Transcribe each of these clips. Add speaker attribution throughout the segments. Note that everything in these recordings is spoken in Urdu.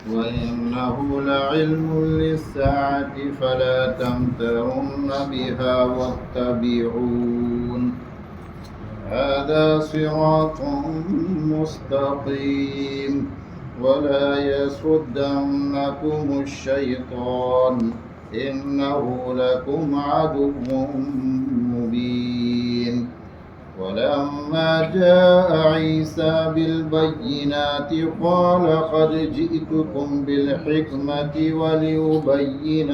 Speaker 1: وإنه لعلم للساعة فلا تمترن بها واتبعون هذا صراط مستقيم ولا يصدنكم الشيطان إنه لكم عدو مبين ولما جاء عيسى بالبينات قال قد جئتكم بالحكمة ولأبين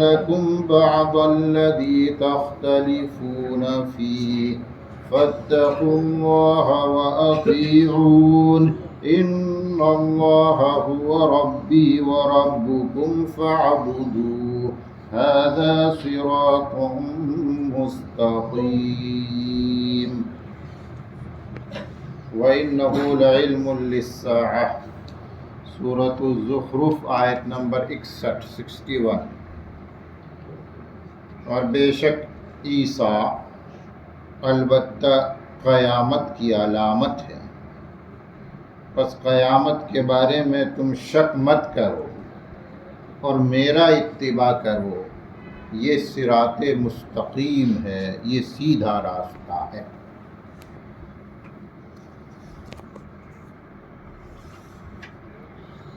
Speaker 1: لكم بعض الذي تختلفون فيه فاتقوا الله وأطيعون إن الله هو ربي وربكم فاعبدوه هذا صراط مستقيم وإنه لعلم للساعة سورۃ الزخرف آیت نمبر 61 اور بے شک عیسیٰ البتہ قیامت کی علامت ہے، پس قیامت کے بارے میں تم شک مت کرو اور میرا اتباع کرو، یہ صراط مستقیم ہے، یہ سیدھا راستہ ہے۔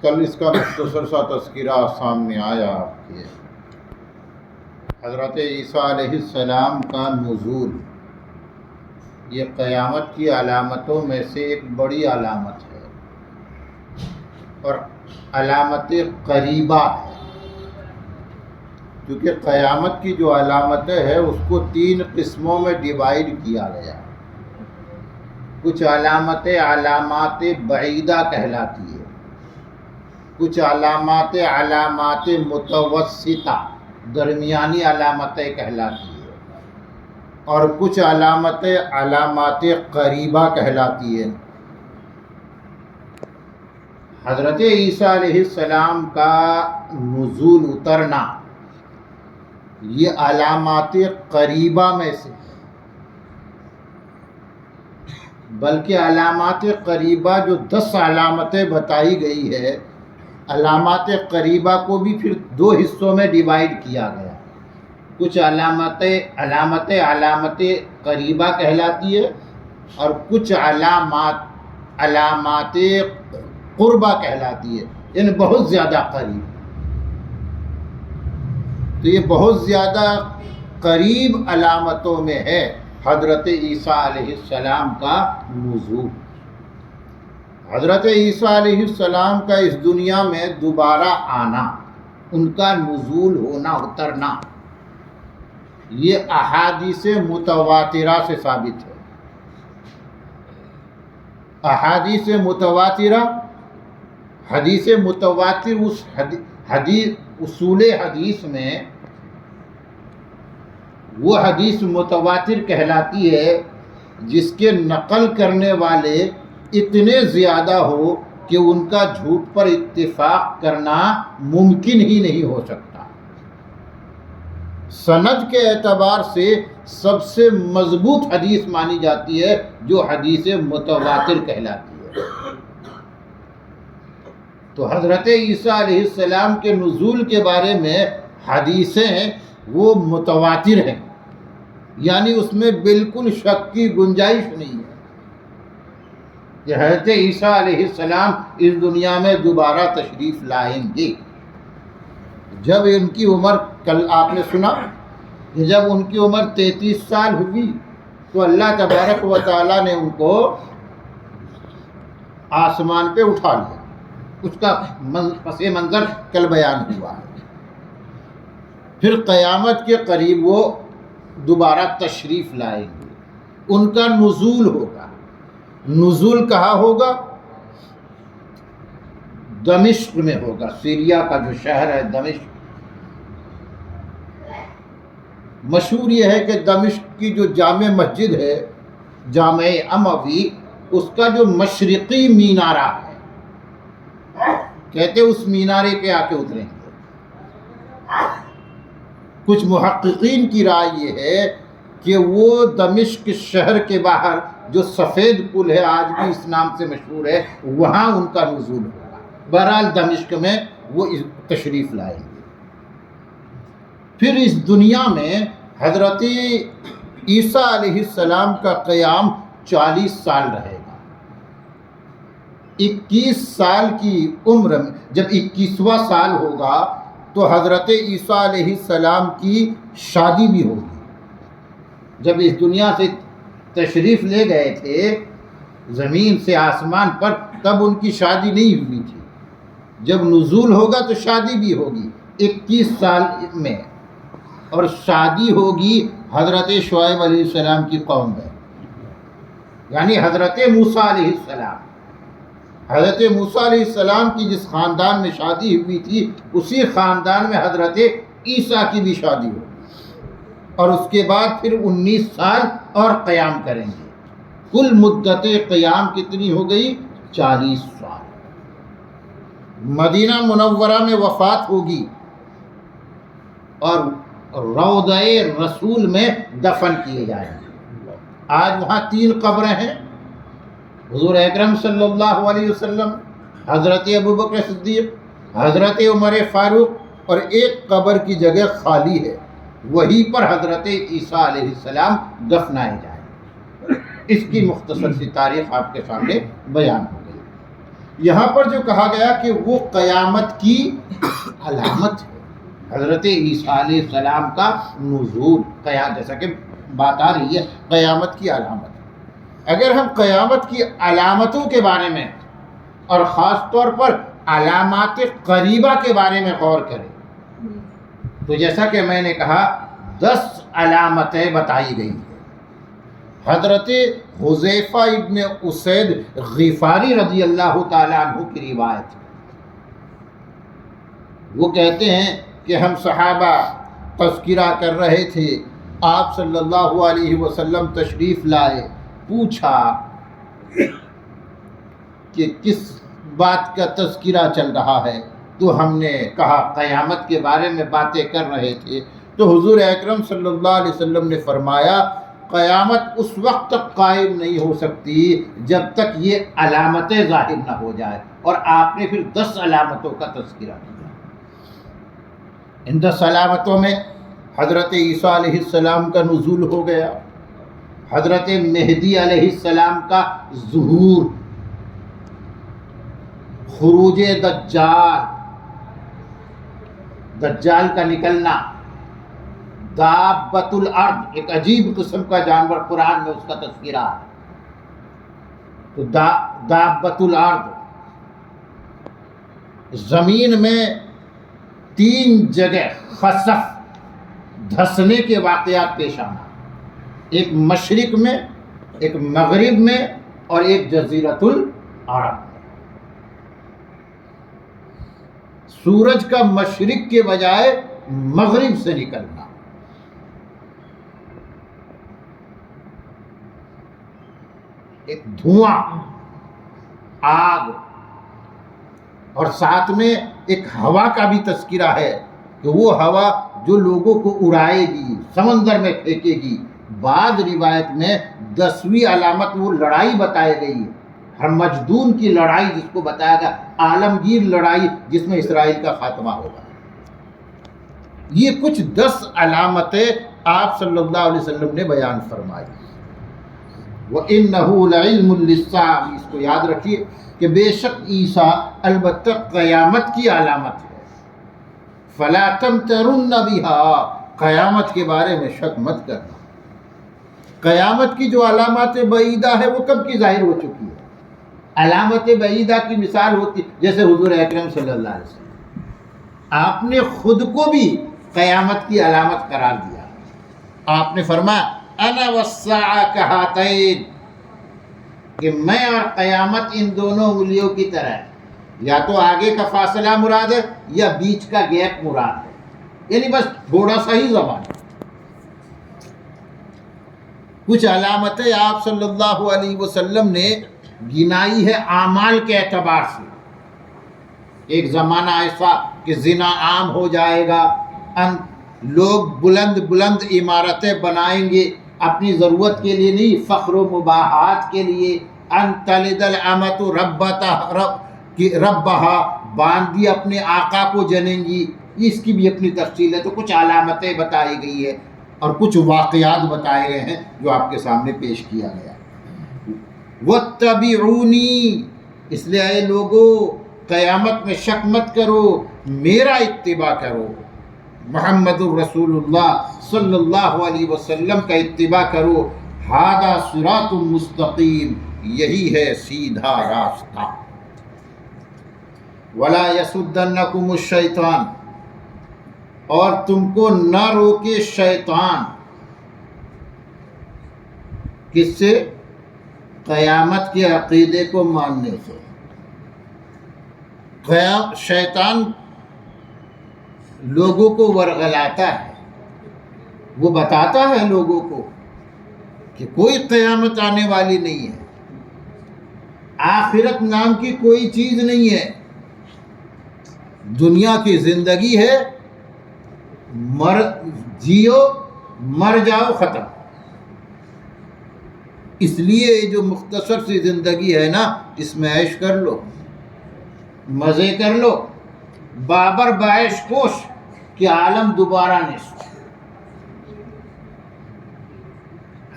Speaker 1: کل اس کا مختصر سا تذکرہ سامنے آیا آپ کے۔ حضرت عیسیٰ علیہ السلام کا نزول یہ قیامت کی علامتوں میں سے ایک بڑی علامت ہے اور علامت قریبہ ہے، کیونکہ قیامت کی جو علامتیں ہیں اس کو 3 قسموں میں ڈیوائیڈ کیا گیا۔ کچھ علامتیں علامات بعیدہ کہلاتی ہے، کچھ علامات متوسطہ درمیانی علامتیں کہلاتی ہے، اور کچھ علامات قریبہ کہلاتی ہے۔ حضرت عیسیٰ علیہ السلام کا نزول اترنا یہ علامات قریبہ میں سے ہے، بلکہ علامات قریبہ جو 10 علامتیں بتائی گئی ہے، علامات قریبہ کو بھی پھر 2 حصوں میں ڈیوائیڈ کیا گیا۔ کچھ علامت قریبہ کہلاتی ہے اور کچھ علامات قربہ کہلاتی ہے، یعنی بہت زیادہ قریب۔ تو یہ بہت زیادہ قریب علامتوں میں ہے حضرت عیسیٰ علیہ السلام کا نزول۔ حضرت عیسیٰ علیہ السلام کا اس دنیا میں دوبارہ آنا، ان کا نزول ہونا، اترنا، یہ احادیث متواترہ سے ثابت ہے۔ احادیث متواترہ، حدیث متواتر اس اصول حدیث میں وہ حدیث متواتر کہلاتی ہے جس کے نقل کرنے والے اتنے زیادہ ہو کہ ان کا جھوٹ پر اتفاق کرنا ممکن ہی نہیں ہو سکتا۔ سند کے اعتبار سے سب سے مضبوط حدیث مانی جاتی ہے جو حدیث متواتر کہلاتی ہے۔ تو حضرت عیسیٰ علیہ السلام کے نزول کے بارے میں حدیثیں وہ متواتر ہیں، یعنی اس میں بالکل شک کی گنجائش نہیں ہے کہ حضرت عیسیٰ علیہ السلام اس دنیا میں دوبارہ تشریف لائیں گے۔ جب ان کی عمر، کل آپ نے سنا کہ جب ان کی عمر 33 سال ہوئی تو اللہ تبارک و تعالیٰ نے ان کو آسمان پہ اٹھا لیا۔ اس کا پس منظر کل بیان ہوا ہے۔ پھر قیامت کے قریب وہ دوبارہ تشریف لائیں گے، ان کا نزول ہوگا۔ نزول کہاں ہوگا؟ دمشق میں ہوگا، سیریا کا جو شہر ہے دمشق۔ مشہور یہ ہے کہ دمشق کی جو جامع مسجد ہے، جامع اموی، اس کا جو مشرقی مینارہ ہے، کہتے اس مینارے پہ آ کے اتریں گے۔ کچھ محققین کی رائے یہ ہے کہ وہ دمشق شہر کے باہر جو سفید پل ہے آج بھی اس نام سے مشہور ہے، وہاں ان کا نزول ہوگا۔ بہرحال دمشق میں وہ تشریف لائیں گے۔ پھر اس دنیا میں حضرت عیسیٰ علیہ السلام کا قیام 40 سال رہے گا۔ 21 سال کی عمر میں جب 21واں سال ہوگا تو حضرت عیسیٰ علیہ السلام کی شادی بھی ہوگی۔ جب اس دنیا سے تشریف لے گئے تھے زمین سے آسمان پر، تب ان کی شادی نہیں ہوئی تھی۔ جب نزول ہوگا تو شادی بھی ہوگی 21 سال میں، اور شادی ہوگی حضرت شعیب علیہ السلام کی قوم میں، یعنی حضرت موسیٰ علیہ السلام۔ حضرت موسیٰ علیہ السلام کی جس خاندان میں شادی ہوئی تھی، اسی خاندان میں حضرت عیسیٰ کی بھی شادی ہوگی، اور اس کے بعد پھر 19 سال اور قیام کریں گے۔ کل مدت قیام کتنی ہو گئی؟ 40 سال۔ مدینہ منورہ میں وفات ہوگی اور روضہ رسول میں دفن کیے جائیں گے۔ آج وہاں 3 قبریں ہیں، حضور اکرم صلی اللہ علیہ وسلم، حضرت ابوبکر صدیق، حضرت عمر فاروق، اور ایک قبر کی جگہ خالی ہے، وہیں پر حضرت عیسیٰ علیہ السلام دفنائے جائیں۔ اس کی مختصر سی تاریخ آپ کے سامنے بیان ہو گئی۔ یہاں پر جو کہا گیا کہ وہ قیامت کی علامت ہے، حضرت عیسیٰ علیہ السلام کا نزول، جیسا کہ بات آ رہی ہے قیامت کی علامت۔ اگر ہم قیامت کی علامتوں کے بارے میں اور خاص طور پر علامات قریبہ کے بارے میں غور کریں تو جیسا کہ میں نے کہا 10 علامتیں بتائی گئی ہیں۔ حضرت حذیفہ ابن اسید غفاری رضی اللہ تعالیٰ عنہ کی روایت، وہ کہتے ہیں کہ ہم صحابہ تذکرہ کر رہے تھے، آپ صلی اللہ علیہ وسلم تشریف لائے، پوچھا کہ کس بات کا تذکرہ چل رہا ہے، تو ہم نے کہا قیامت کے بارے میں باتیں کر رہے تھے، تو حضور اکرم صلی اللہ علیہ وسلم نے فرمایا قیامت اس وقت تک قائم نہیں ہو سکتی جب تک یہ علامتیں ظاہر نہ ہو جائے، اور آپ نے پھر 10 علامتوں کا تذکرہ کیا۔ ان 10 علامتوں میں حضرت عیسیٰ علیہ السلام کا نزول ہو گیا، حضرت مہدی علیہ السلام کا ظہور، خروج دجال کا نکلنا، دابۃ الارض، ایک عجیب قسم کا جانور، قرآن میں اس کا تذکرہ ہے، تو دابۃ الارض، زمین میں 3 جگہ خسف، دھسنے کے واقعات پیش آنا، ایک مشرق میں، ایک مغرب میں، اور ایک جزیرۃ العرب میں۔ سورج کا مشرق کے بجائے مغرب سے نکلنا، ایک دھواں، آگ، اور ساتھ میں ایک ہوا کا بھی تذکرہ ہے کہ وہ ہوا جو لوگوں کو اڑائے گی، سمندر میں پھینکے گی۔ بعض روایت میں 10ویں علامت وہ لڑائی بتائی گئی ہے، ہرمجدون کی لڑائی، جس کو بتایا گیا عالمگیر لڑائی، جس میں اسرائیل کا خاتمہ ہوگا۔ یہ کچھ 10 علامتیں آپ صلی اللہ علیہ وسلم نے بیان فرمائی۔ وَإِنَّهُ لَعِلْمٌ لِلسَّاعَةِ، اس کو یاد رکھیے کہ بے شک عیسیٰ البتہ قیامت کی علامت ہے۔ فَلَا تَمْتَرُنَّ بِهَا، قیامت کے بارے میں شک مت کرنا۔ قیامت کی جو علامات بعیدہ ہے وہ کب کی ظاہر ہو چکی ہے۔ علامت بعیدہ کی مثال ہوتی جیسے حضور اکرم صلی اللہ علیہ وسلم، آپ نے خود کو بھی قیامت کی علامت قرار دیا۔ آپ نے فرمایا انا والساعہ کہاتین، کہ میں اور قیامت ان دونوں انگلیوں کی طرح ہے، یا تو آگے کا فاصلہ مراد ہے یا بیچ کا گیپ مراد ہے، یعنی بس تھوڑا سا ہی زمان ہے۔ کچھ علامتیں آپ صلی اللہ علیہ وسلم نے گنائی ہے اعمال کے اعتبار سے۔ ایک زمانہ ایسا کہ زنا عام ہو جائے گا، لوگ بلند بلند عمارتیں بنائیں گے، اپنی ضرورت کے لیے نہیں، فخر و مباحات کے لیے. ان تلد الامۃ ربہا، باندھی اپنے آقا کو جنیں گی. اس کی بھی اپنی تفصیل ہے. تو کچھ علامتیں بتائی گئی ہے اور کچھ واقعات بتائے گئے ہیں جو آپ کے سامنے پیش کیا گیا. واتبعونی، اس لیے اے لوگو قیامت میں شک مت کرو، میرا اتباع کرو، محمد الرسول اللہ صلی اللہ علیہ وسلم کا اتباع کرو. ھذا صراط مستقیم، یہی ہے سیدھا راستہ. ولا یصدنکم الشیطان، اور تم کو نہ روکے شیطان. کس سے؟ قیامت کے عقیدے کو ماننے سے. شیطان لوگوں کو ورغلاتا ہے، وہ بتاتا ہے لوگوں کو کہ کوئی قیامت آنے والی نہیں ہے، آخرت نام کی کوئی چیز نہیں ہے، دنیا کی زندگی ہے، جیو مر جاؤ ختم. اس لیے جو مختصر سی زندگی ہے نا، اس میں عیش کر لو، مزے کر لو، بابر باعث کوش کہ عالم دوبارہ نصف.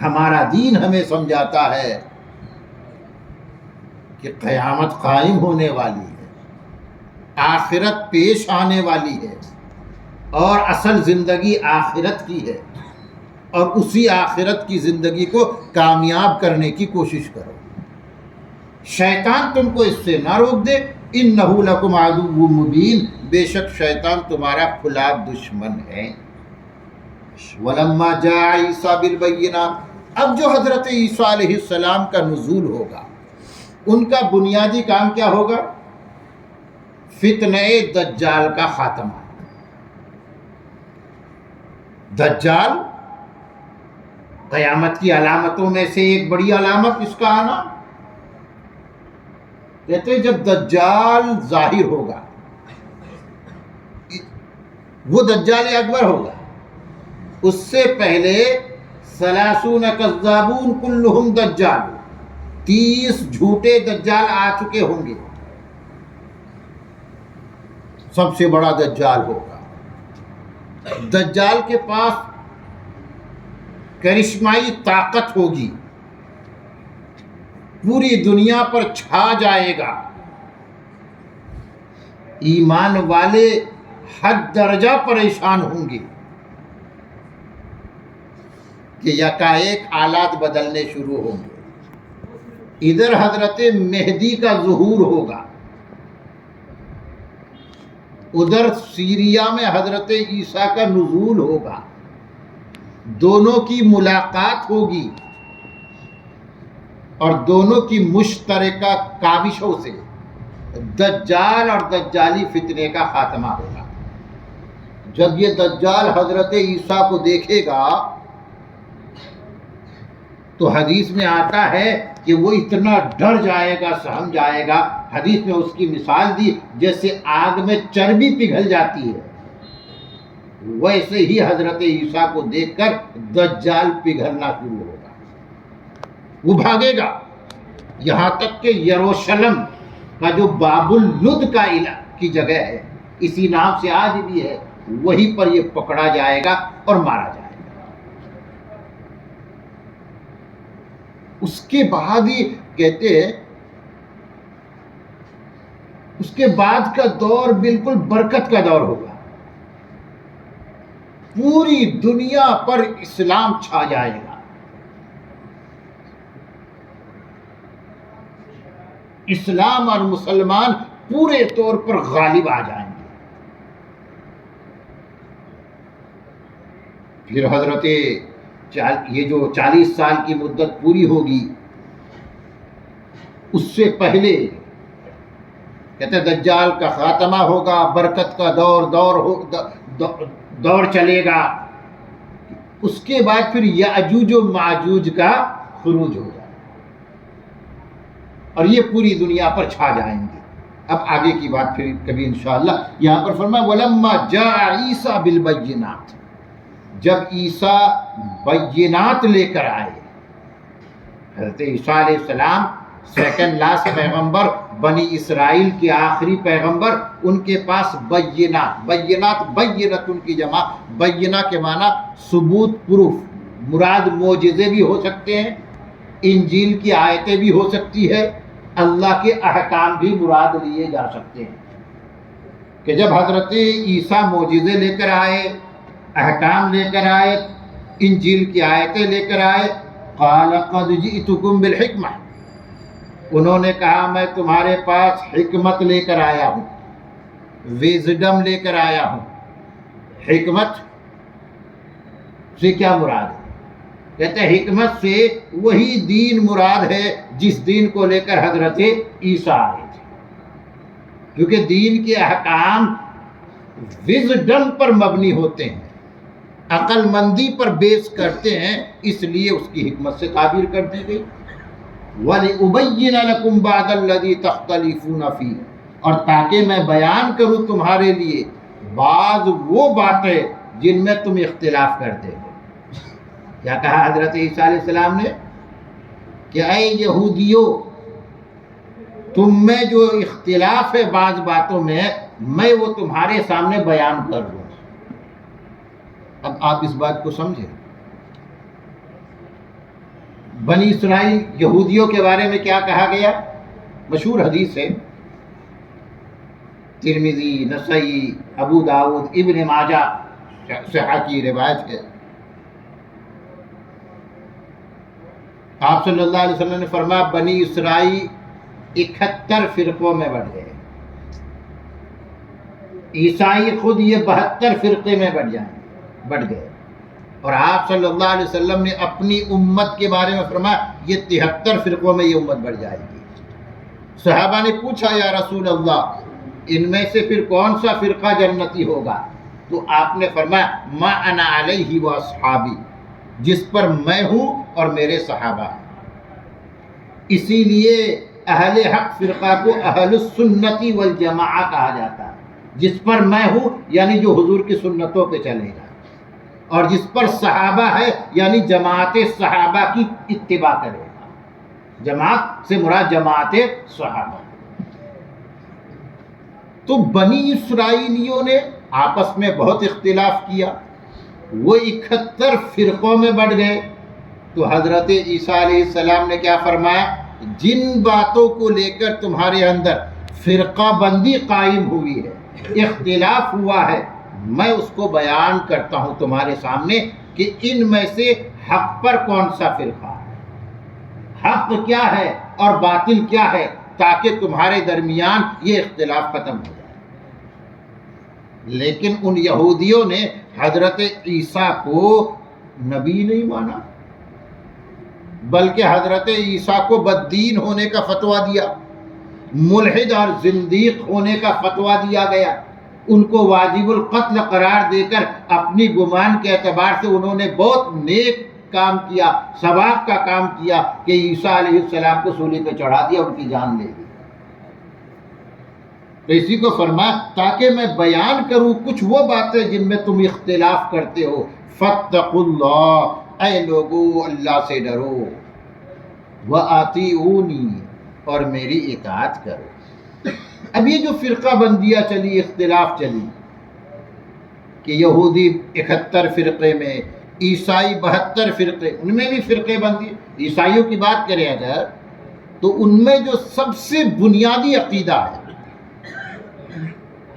Speaker 1: ہمارا دین ہمیں سمجھاتا ہے کہ قیامت قائم ہونے والی ہے، آخرت پیش آنے والی ہے، اور اصل زندگی آخرت کی ہے، اور اسی آخرت کی زندگی کو کامیاب کرنے کی کوشش کرو. شیطان تم کو اس سے نہ روک دے. انہ لکم عدو مبین، بے شک شیطان تمہارا کھلا دشمن ہے. ولما جاء عیسیٰ بالبینات، اب جو حضرت عیسیٰ علیہ السلام کا نزول ہوگا، ان کا بنیادی کام کیا ہوگا؟ فتنہ دجال کا خاتمہ. دجال قیامت کی علامتوں میں سے ایک بڑی علامت اس کا آنا. کہتے ہیں جب دجال ظاہر ہوگا، وہ دجال اکبر ہوگا، اس سے پہلے 30 کذابون کلہم دجال، 30 جھوٹے دجال آ چکے ہوں گے. سب سے بڑا دجال ہوگا. دجال کے پاس کرشمائی طاقت ہوگی، پوری دنیا پر چھا جائے گا. ایمان والے حد درجہ پریشان ہوں گے کہ یکایک حالات بدلنے شروع ہوں گے. ادھر حضرت مہدی کا ظہور ہوگا، ادھر سیریا میں حضرت عیسیٰ کا نزول ہوگا. دونوں کی ملاقات ہوگی اور دونوں کی مشترکہ کاوشوں سے دجال اور دجالی فتنے کا خاتمہ ہوگا. جب یہ دجال حضرت عیسیٰ کو دیکھے گا تو حدیث میں آتا ہے کہ وہ اتنا ڈر جائے گا، سہم جائے گا. حدیث میں اس کی مثال دی جیسے آگ میں چربی پگھل جاتی ہے، ویسے ہی حضرت عیسیٰ کو دیکھ کر دجال پگھلنا شروع ہوگا. وہ بھاگے گا، یہاں تک کہ یروشلم کا جو باب اللد کی جگہ ہے، اسی نام سے آج بھی ہے، وہیں پر یہ پکڑا جائے گا اور مارا جائے گا. اس کے بعد ہی کہتے ہیں اس کے بعد کا دور بالکل برکت کا دور ہوگا. پوری دنیا پر اسلام چھا جائے گا. اسلام اور مسلمان پورے طور پر غالب آ جائیں گے. پھر حضرت یہ جو 40 سال کی مدت پوری ہوگی، اس سے پہلے کہتے دجال کا خاتمہ ہوگا، برکت کا دور چلے گا. اس کے بعد پھر یاجوج و ماجوج کا خروج ہوگا اور یہ پوری دنیا پر چھا جائیں گے. اب آگے کی بات پھر کبھی انشاءاللہ. یہاں پر فرمایا وَلَمَّا جَاءَ عِیسَىٰ بِالْبَيِّنَاتِ، جب عیسیٰ بینات لے کر آئے، حضرت عیسیٰ علیہ السلام سیکنڈ لاسٹ پیغمبر، بنی اسرائیل کے آخری پیغمبر، ان کے پاس بینات ان کی جمع، بینہ کے معنی ثبوت، پروف، مراد معجزے بھی ہو سکتے ہیں، انجیل کی آیتیں بھی ہو سکتی ہے، اللہ کے احکام بھی مراد لیے جا سکتے ہیں، کہ جب حضرت عیسیٰ معجزے لے کر آئے، احکام لے کر آئے، انجیل کی آیتیں لے کر آئے، قال قد جئتکم بالحکمہ، انہوں نے کہا میں تمہارے پاس حکمت لے کر آیا ہوں، ویزڈم لے کر آیا ہوں۔ حکمت سے کیا مراد ہے؟ کہتے ہیں حکمت سے وہی دین مراد ہے جس دین کو لے کر حضرت عیسیٰ آئے تھے، کیونکہ دین کے احکام وزڈم پر مبنی ہوتے ہیں، عقل مندی پر بیس کرتے ہیں، اس لیے اس کی حکمت سے تعبیر کر دی گئی۔ وَلِأُبَيِّنَ لَكُمْ بَعْدَ الَّذِي تَخْتَلِفُونَ فِيهِ، اور تاکہ میں بیان کروں تمہارے لیے بعض وہ باتیں جن میں تم اختلاف کرتے ہو۔ کیا کہا حضرت عیسیٰ علیہ السلام نے کہ اے یہودیو، تم میں جو اختلاف ہے بعض باتوں میں وہ تمہارے سامنے بیان کر دوں۔ اب آپ اس بات کو سمجھیں، بنی اسرائیل یہودیوں کے بارے میں کیا کہا گیا؟ مشہور حدیث ہے، ترمذی، نسائی، ابو داؤد، ابن ماجہ صحیح کی روایت ہے۔ آپ صلی اللہ علیہ وسلم نے فرمایا بنی اسرائیل 71 فرقوں میں بٹ گئے، عیسائی خود یہ 72 فرقے میں بٹ گئے، اور آپ صلی اللہ علیہ وسلم نے اپنی امت کے بارے میں فرمایا یہ 73 فرقوں میں یہ امت بڑھ جائے گی۔ صحابہ نے پوچھا یا رسول اللہ ان میں سے پھر کون سا فرقہ جنتی ہوگا؟ تو آپ نے فرمایا ما انا علیہ و اصحابی، جس پر میں ہوں اور میرے صحابہ ہیں۔ اسی لیے اہل حق فرقہ کو اہل السنتی والجماعہ کہا جاتا ہے، جس پر میں ہوں یعنی جو حضور کی سنتوں پہ چلے گا، اور جس پر صحابہ ہے یعنی جماعت صحابہ کی اتباع کرے گا۔ جماعت سے مراد جماعت صحابہ۔ تو بنی اسرائیلیوں نے آپس میں بہت اختلاف کیا، وہ 71 فرقوں میں بٹ گئے۔ تو حضرت عیسیٰ علیہ السلام نے کیا فرمایا؟ جن باتوں کو لے کر تمہارے اندر فرقہ بندی قائم ہوئی ہے، اختلاف ہوا ہے، میں اس کو بیان کرتا ہوں تمہارے سامنے کہ ان میں سے حق پر کون سا فرقہ ہے، حق کیا ہے اور باطل کیا ہے، تاکہ تمہارے درمیان یہ اختلاف ختم ہو جائے۔ لیکن ان یہودیوں نے حضرت عیسیٰ کو نبی نہیں مانا، بلکہ حضرت عیسیٰ کو بددین ہونے کا فتویٰ دیا، ملحد اور زندیق ہونے کا فتویٰ دیا گیا، ان کو واجب القتل قرار دے کر اپنی گمان کے اعتبار سے انہوں نے بہت نیک کام کیا، ثواب کا کام کیا کہ عیسیٰ علیہ السلام کو سولی پہ چڑھا دیا، ان کی جان لے دی۔ تو اسی کو فرمایا تاکہ میں بیان کروں کچھ وہ باتیں جن میں تم اختلاف کرتے ہو۔ فاتقوا اللہ، اے لوگو اللہ سے ڈرو، وَأَطِیعُونِی، اور میری اطاعت کرو۔ اب یہ جو فرقہ بندیاں چلی، اختلاف چلی کہ یہودی 71 فرقے میں، عیسائی 72 فرقے، ان میں بھی فرقے بندی۔ عیسائیوں کی بات کریں اگر تو ان میں جو سب سے بنیادی عقیدہ ہے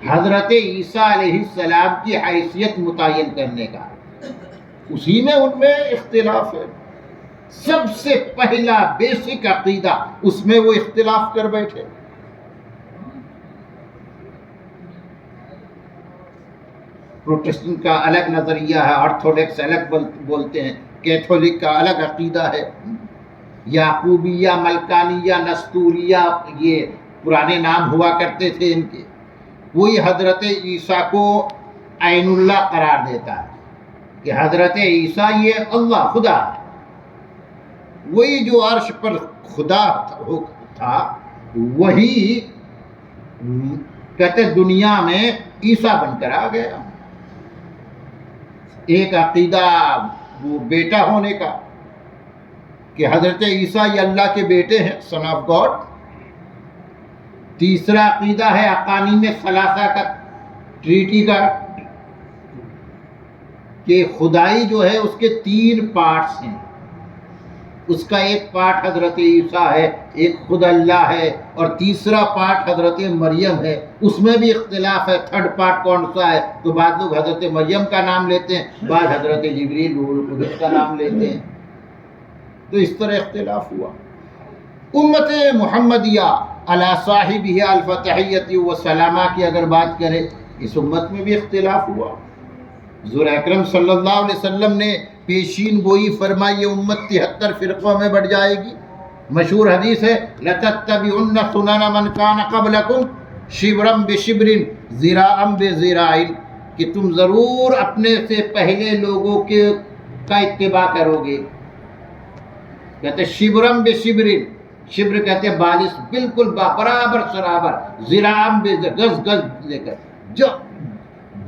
Speaker 1: حضرت عیسیٰ علیہ السلام کی حیثیت متعین کرنے کا، اسی میں ان میں اختلاف ہے۔ سب سے پہلا بیسک عقیدہ اس میں وہ اختلاف کر بیٹھے۔ پروٹسٹنٹ کا الگ نظریہ ہے، آرتھوڈکس الگ بولتے ہیں، کیتھولک کا الگ عقیدہ ہے، یعقوبیہ، ملکانیہ، نستوریہ، یہ پرانے نام ہوا کرتے تھے ان کے۔ وہی حضرت عیسیٰ کو عین اللہ قرار دیتا ہے کہ حضرت عیسیٰ یہ اللہ خدا ہے، وہی جو عرش پر خدا تھا وہی کہتے دنیا میں عیسیٰ بن کر آ گیا۔ ایک عقیدہ وہ بیٹا ہونے کا کہ حضرت عیسیٰ یہ اللہ کے بیٹے ہیں، سن آف گاڈ۔ تیسرا عقیدہ ہے اقانیم ثلاثہ کا، ٹریٹی کا، کہ خدائی جو ہے اس کے 3 پارٹس ہیں، اس کا ایک پارٹ حضرت عیسیٰ ہے، ایک خود اللہ ہے، اور تیسرا پارٹ حضرت مریم ہے۔ اس میں بھی اختلاف ہے، تھرڈ پارٹ کون سا ہے، تو بعض لوگ حضرت مریم کا نام لیتے ہیں، بعض حضرت جبریل روح القدس کا نام لیتے ہیں، تو اس طرح اختلاف ہوا۔ امت محمدیہ علی صاحبہ الفتحیۃ والسلامہ کی اگر بات کریں، اس امت میں بھی اختلاف ہوا۔ حضور اکرم صلی اللہ علیہ وسلم نے پیشین گوئی فرمائی یہ امت 73 فرقوں میں بڑھ جائے گی۔ مشہور حدیث ہے لَتَتَّبِعُنَّ سُنَنَ مَنْ كَانَ قَبْلَكُمْ شِبْرًا بِشِبْرٍ ذِرَاعًا بِذِرَاعٍ، کہ تم ضرور اپنے سے پہلے لوگوں کا اتباع کرو گے۔ کہتے شبرم بشبرن، شبر کہتے ہیں بالش، بالکل برابر سرابر، ذراعًا گز گز لے کر،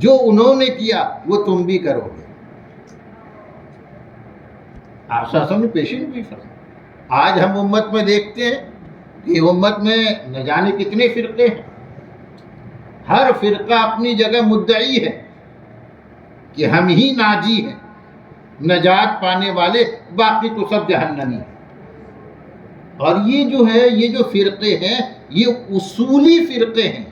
Speaker 1: جو انہوں نے کیا وہ تم بھی کرو گے۔ آپ صاحب نے پیشین بھی فرمایا۔ آج ہم امت میں دیکھتے ہیں کہ امت میں نہ جانے کتنے فرقے ہیں، ہر فرقہ اپنی جگہ مدعی ہے کہ ہم ہی ناجی ہیں، نجات پانے والے، باقی تو سب جہنمی ہیں۔ اور یہ جو ہے، یہ جو فرقے ہیں یہ اصولی فرقے ہیں،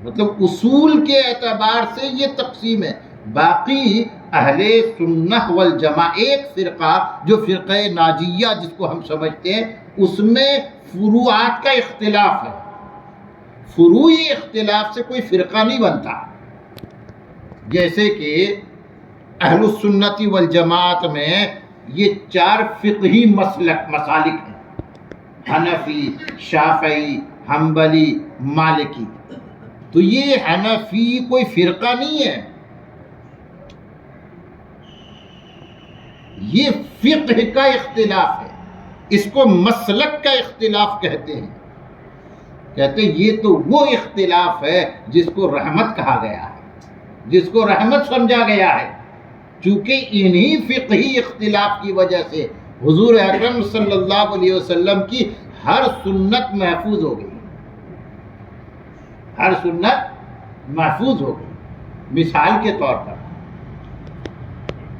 Speaker 1: مطلب اصول کے اعتبار سے یہ تقسیم ہے۔ باقی اہل سنہ والجماع ایک فرقہ جو فرقہ ناجیہ جس کو ہم سمجھتے ہیں، اس میں فروعات کا اختلاف ہے، فروعی اختلاف سے کوئی فرقہ نہیں بنتا۔ جیسے کہ اہل السنت والجماعت میں یہ 4 فقہی مسالک ہیں، حنفی، شافعی، حنبلی، مالکی۔ تو یہ حنفی کوئی فرقہ نہیں ہے، یہ فقہ کا اختلاف ہے، اس کو مسلک کا اختلاف کہتے ہیں۔ کہتے ہیں یہ تو وہ اختلاف ہے جس کو رحمت کہا گیا ہے، جس کو رحمت سمجھا گیا ہے، چونکہ انہی فقہی اختلاف کی وجہ سے حضور اکرم صلی اللہ علیہ وسلم کی ہر سنت محفوظ ہو گئی، ہر سنت محفوظ ہو گئی۔ مثال کے طور پر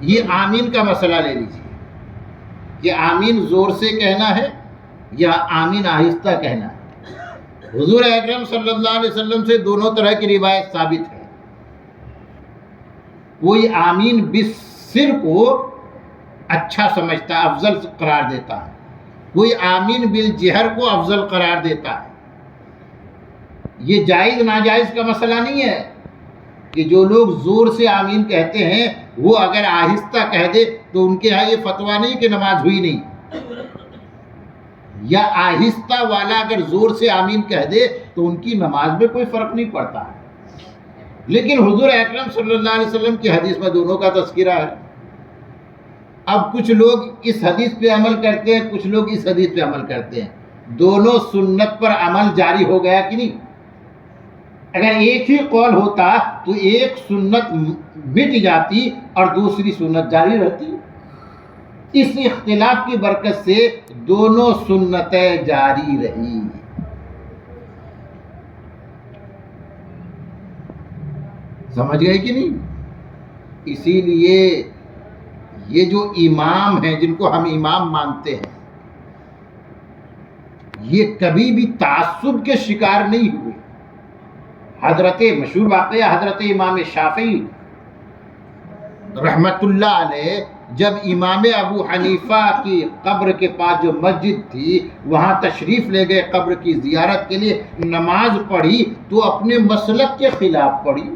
Speaker 1: یہ آمین کا مسئلہ لے لیجیے، یہ آمین زور سے کہنا ہے یا آمین آہستہ کہنا ہے؟ حضور اکرم صلی اللہ علیہ وسلم سے دونوں طرح کی روایت ثابت ہے۔ کوئی آمین بالسر کو اچھا سمجھتا ہے، افضل قرار دیتا ہے، کوئی آمین بالجہر کو افضل قرار دیتا ہے۔ یہ جائز ناجائز کا مسئلہ نہیں ہے کہ جو لوگ زور سے آمین کہتے ہیں وہ اگر آہستہ کہہ دے تو ان کے ہاں یہ فتویٰ نہیں کہ نماز ہوئی نہیں، یا آہستہ والا اگر زور سے آمین کہہ دے تو ان کی نماز میں کوئی فرق نہیں پڑتا ہے۔ لیکن حضور اکرم صلی اللہ علیہ وسلم کی حدیث میں دونوں کا تذکرہ ہے۔ اب کچھ لوگ اس حدیث پہ عمل کرتے ہیں، کچھ لوگ اس حدیث پہ عمل کرتے ہیں، دونوں سنت پر عمل جاری ہو گیا کہ نہیں؟ اگر ایک ہی قول ہوتا تو ایک سنت مٹ جاتی اور دوسری سنت جاری رہتی۔ اس اختلاف کی برکت سے دونوں سنتیں جاری رہی۔ سمجھ گئے کہ نہیں؟ اسی لیے یہ جو امام ہیں جن کو ہم امام مانتے ہیں، یہ کبھی بھی تعصب کے شکار نہیں ہوئے۔ حضرت مشہور واقعہ حضرت امام شافعی رحمت اللہ علیہ جب امام ابو حنیفہ کی قبر کے پاس جو مسجد تھی وہاں تشریف لے گئے قبر کی زیارت کے لیے، نماز پڑھی تو اپنے مسلک کے خلاف پڑھی۔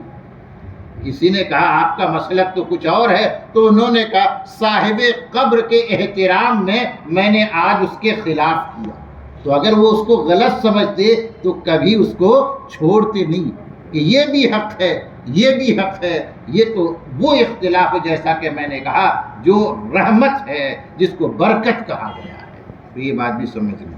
Speaker 1: کسی نے کہا آپ کا مسلک تو کچھ اور ہے، تو انہوں نے کہا صاحب قبر کے احترام میں نے آج اس کے خلاف کیا۔ تو اگر وہ اس کو غلط سمجھتے تو کبھی اس کو چھوڑتے نہیں کہ یہ بھی حق ہے، یہ بھی حق ہے۔ یہ تو وہ اختلاف ہے جیسا کہ میں نے کہا جو رحمت ہے، جس کو برکت کہا گیا ہے۔ تو یہ بات بھی سمجھ لیں۔